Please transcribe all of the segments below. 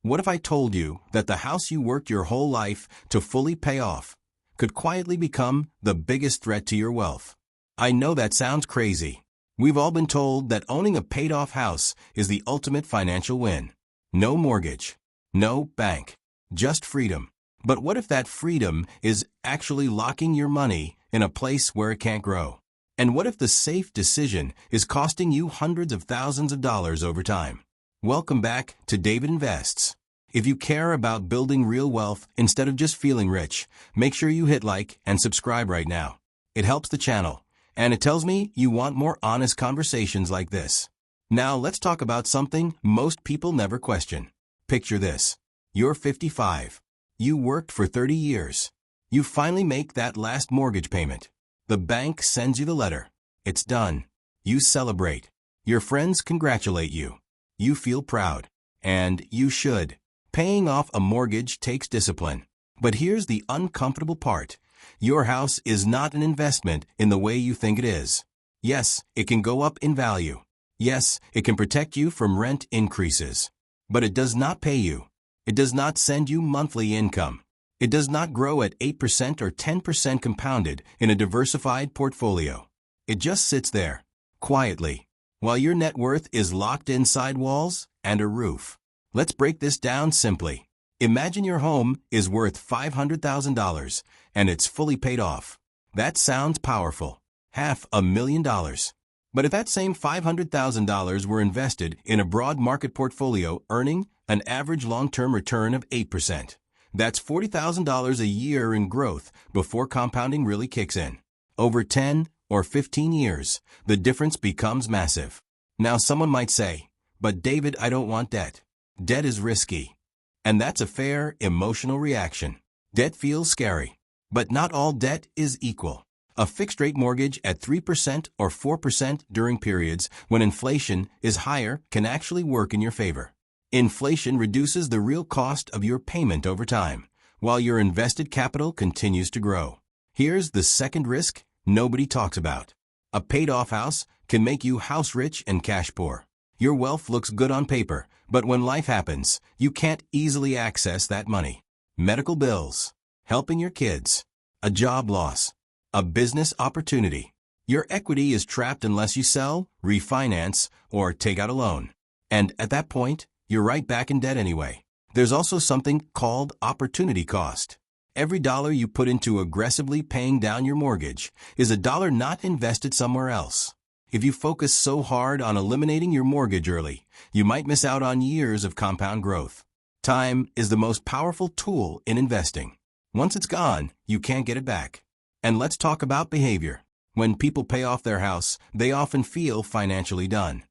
What if I told you that the house you worked your whole life to fully pay off could quietly become the biggest threat to your wealth? I know that sounds crazy. We've all been told that owning a paid-off house is the ultimate financial win. No mortgage, no bank, just freedom. But what if that freedom is actually locking your money in a place where it can't grow? And what if the safe decision is costing you hundreds of thousands of dollars over time? Welcome back to David Invests. If you care about building real wealth instead of just feeling rich, make sure you hit like and subscribe right now. It helps the channel, and it tells me you want more honest conversations like this. Now let's talk about something most people never question. Picture this. You're 55. You worked for 30 years. You finally make that last mortgage payment. The bank sends you the letter. It's done. You celebrate. Your friends congratulate you. You feel proud. And you should. Paying off a mortgage takes discipline. But here's the uncomfortable part. Your house is not an investment in the way you think it is. Yes, it can go up in value. Yes, it can protect you from rent increases. But it does not pay you. It does not send you monthly income. It does not grow at 8% or 10% compounded in a diversified portfolio. It just sits there, quietly, while your net worth is locked inside walls and a roof. Let's break this down simply. Imagine your home is worth $500,000 and it's fully paid off. That sounds powerful. $500,000. But if that same $500,000 were invested in a broad market portfolio earning an average long-term return of 8%, that's $40,000 a year in growth before compounding really kicks in. Over 10 or 15 years, the difference becomes massive. Now someone might say, but David, I don't want debt. Debt is risky. And that's a fair emotional reaction. Debt feels scary. But not all debt is equal. A fixed-rate mortgage at 3% or 4% during periods when inflation is higher can actually work in your favor. Inflation reduces the real cost of your payment over time, while your invested capital continues to grow. Here's the second risk nobody talks about. A paid-off house can make you house-rich and cash-poor. Your wealth looks good on paper, but when life happens, you can't easily access that money. Medical bills, helping your kids, a job loss, a business opportunity. Your equity is trapped unless you sell, refinance, or take out a loan. And at that point, you're right back in debt anyway. There's also something called opportunity cost. Every dollar you put into aggressively paying down your mortgage is a dollar not invested somewhere else. If you focus so hard on eliminating your mortgage early, you might miss out on years of compound growth. Time is the most powerful tool in investing. Once it's gone, you can't get it back. And let's talk about behavior. When people pay off their house, they often feel financially done.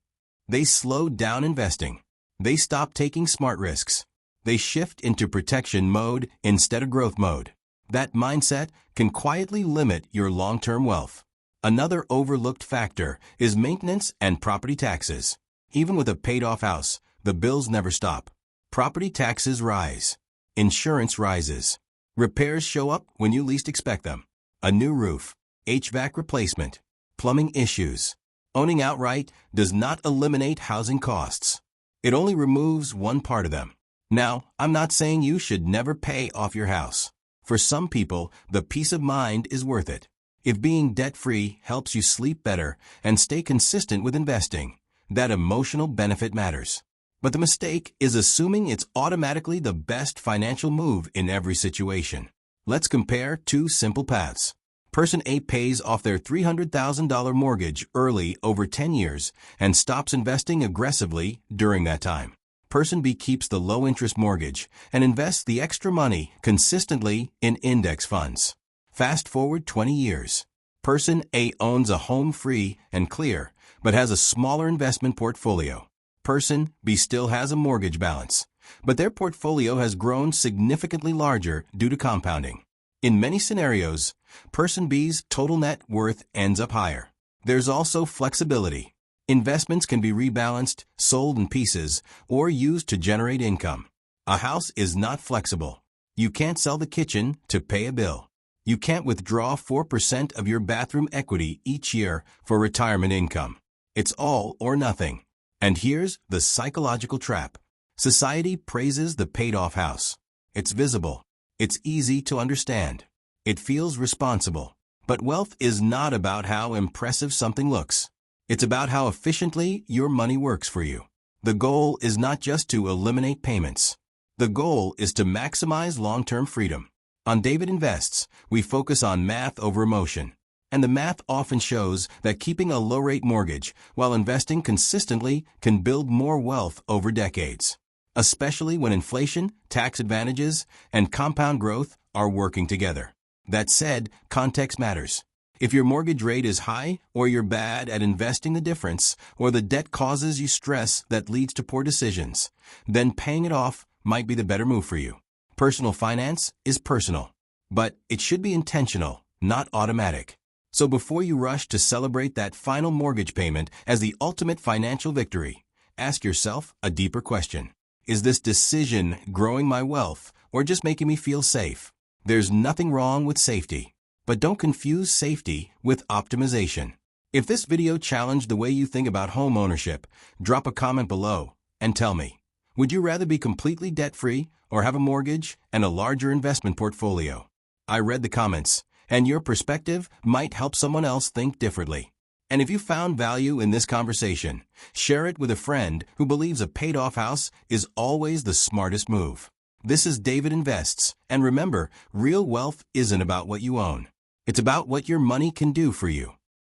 They slow down investing. They stop taking smart risks. They shift into protection mode instead of growth mode. That mindset can quietly limit your long-term wealth. Another overlooked factor is maintenance and property taxes. Even with a paid-off house, the bills never stop. Property taxes rise. Insurance rises. Repairs show up when you least expect them. A new roof, HVAC replacement, plumbing issues. Owning outright does not eliminate housing costs. It only removes one part of them. Now, I'm not saying you should never pay off your house. For some people, the peace of mind is worth it. If being debt-free helps you sleep better and stay consistent with investing, that emotional benefit matters. But the mistake is assuming it's automatically the best financial move in every situation. Let's compare two simple paths. Person A pays off their $300,000 mortgage early over 10 years and stops investing aggressively during that time. Person B keeps the low-interest mortgage and invests the extra money consistently in index funds. Fast forward 20 years. Person A owns a home free and clear, but has a smaller investment portfolio. Person B still has a mortgage balance, but their portfolio has grown significantly larger due to compounding. In many scenarios, Person B's total net worth ends up higher. There's also flexibility. Investments can be rebalanced, sold in pieces, or used to generate income. A house is not flexible. You can't sell the kitchen to pay a bill. You can't withdraw 4% of your bathroom equity each year for retirement income. It's all or nothing. And here's the psychological trap. Society praises the paid-off house. It's visible. It's easy to understand. It feels responsible. But wealth is not about how impressive something looks. It's about how efficiently your money works for you. The goal is not just to eliminate payments. The goal is to maximize long-term freedom. On David Invests, we focus on math over emotion. And the math often shows that keeping a low-rate mortgage while investing consistently can build more wealth over decades, especially when inflation, tax advantages, and compound growth are working together. That said, context matters. If your mortgage rate is high, or you're bad at investing the difference, or the debt causes you stress that leads to poor decisions, then paying it off might be the better move for you. Personal finance is personal, but it should be intentional, not automatic. So before you rush to celebrate that final mortgage payment as the ultimate financial victory, ask yourself a deeper question. Is this decision growing my wealth or just making me feel safe? There's nothing wrong with safety, but don't confuse safety with optimization. If this video challenged the way you think about home ownership, drop a comment below and tell me, would you rather be completely debt-free or have a mortgage and a larger investment portfolio? I read the comments, and your perspective might help someone else think differently. And if you found value in this conversation, share it with a friend who believes a paid-off house is always the smartest move. This is David Invests, and remember, real wealth isn't about what you own. It's about what your money can do for you.